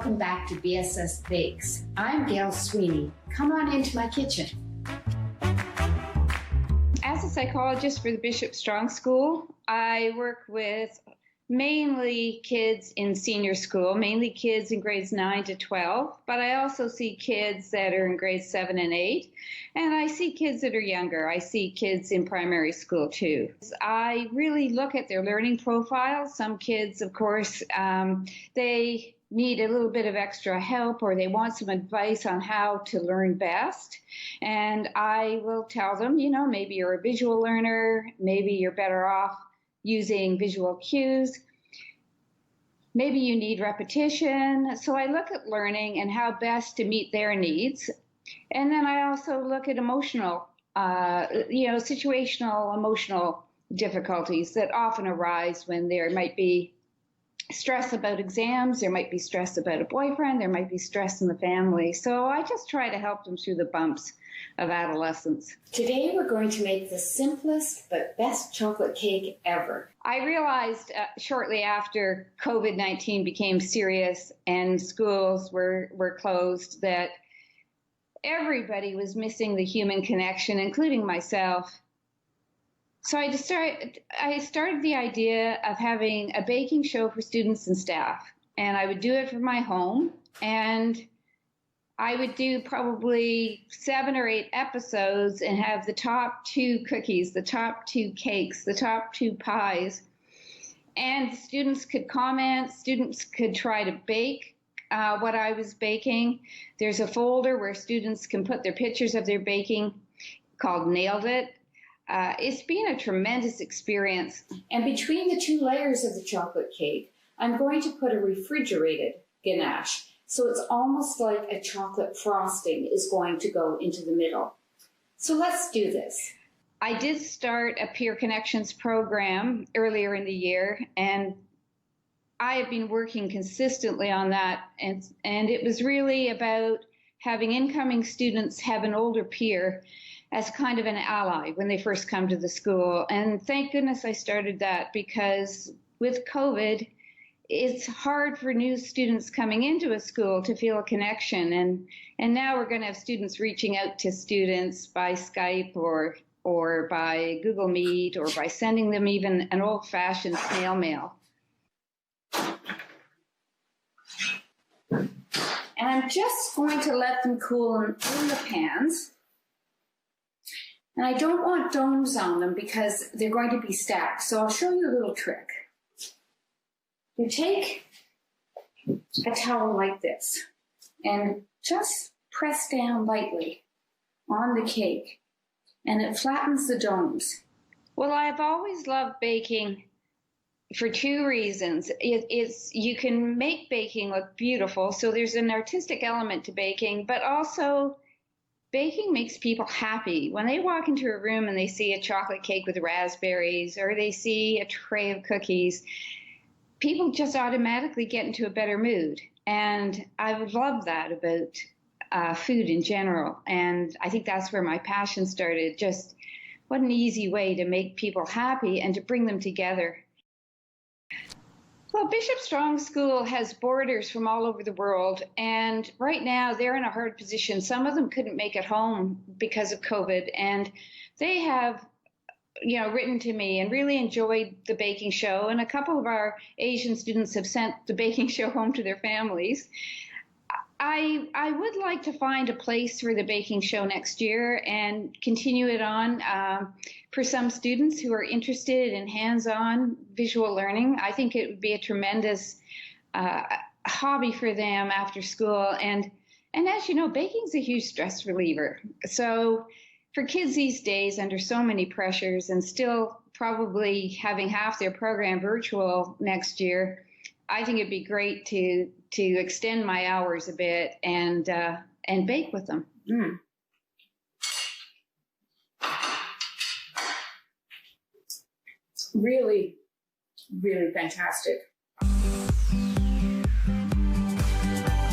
welcome back to BSS Bakes. I'm Gail Sweeney. Come on into my kitchen. As a psychologist for the Bishop Strong School, I work with mainly kids in senior school, mainly kids in grades 9 to 12, but I also see kids that are in grades 7 and 8, and I see kids that are younger. I see kids in primary school too. I really look at their learning profile. Some kids, of course, they need a little bit of extra help, or they want some advice on how to learn best. And I will tell them, maybe you're a visual learner, maybe you're better off using visual cues. Maybe you need repetition. So I look at learning and how best to meet their needs. And then I also look at situational emotional difficulties that often arise when there might be stress about exams, there might be stress about a boyfriend, there might be stress in the family. So I just try to help them through the bumps of adolescence. Today we're going to make the simplest but best chocolate cake ever. I realized shortly after COVID-19 became serious and schools were closed that everybody was missing the human connection, including myself. So I started the idea of having a baking show for students and staff, and I would do it from my home, and I would do probably 7 or 8 episodes and have the top 2 cookies, the top 2 cakes, the top 2 pies, and students could comment, students could try to bake what I was baking. There's a folder where students can put their pictures of their baking called Nailed It. It's been a tremendous experience. And between the 2 layers of the chocolate cake, I'm going to put a refrigerated ganache. So it's almost like a chocolate frosting is going to go into the middle. So let's do this. I did start a Peer Connections program earlier in the year, and I have been working consistently on that. And it was really about having incoming students have an older peer as kind of an ally when they first come to the school. And thank goodness I started that, because with COVID, it's hard for new students coming into a school to feel a connection. And now we're going to have students reaching out to students by Skype or by Google Meet, or by sending them even an old-fashioned snail mail. And I'm just going to let them cool in the pans. And I don't want domes on them because they're going to be stacked. So I'll show you a little trick. You take a towel like this and just press down lightly on the cake, and it flattens the domes. Well, I've always loved baking for 2 reasons. You can make baking look beautiful, so there's an artistic element to baking, but also baking makes people happy. When they walk into a room and they see a chocolate cake with raspberries, or they see a tray of cookies, people just automatically get into a better mood. And I love that about food in general. And I think that's where my passion started. Just what an easy way to make people happy and to bring them together. Well, Bishop Strong School has boarders from all over the world, and right now they're in a hard position. Some of them couldn't make it home because of COVID, and they have written to me and really enjoyed the baking show, and a couple of our Asian students have sent the baking show home to their families. I would like to find a place for the baking show next year and continue it on for some students who are interested in hands-on visual learning. I think it would be a tremendous hobby for them after school. And as you know, baking's a huge stress reliever. So for kids these days, under so many pressures, and still probably having half their program virtual next year, I think it'd be great to extend my hours a bit and bake with them. Really, really fantastic.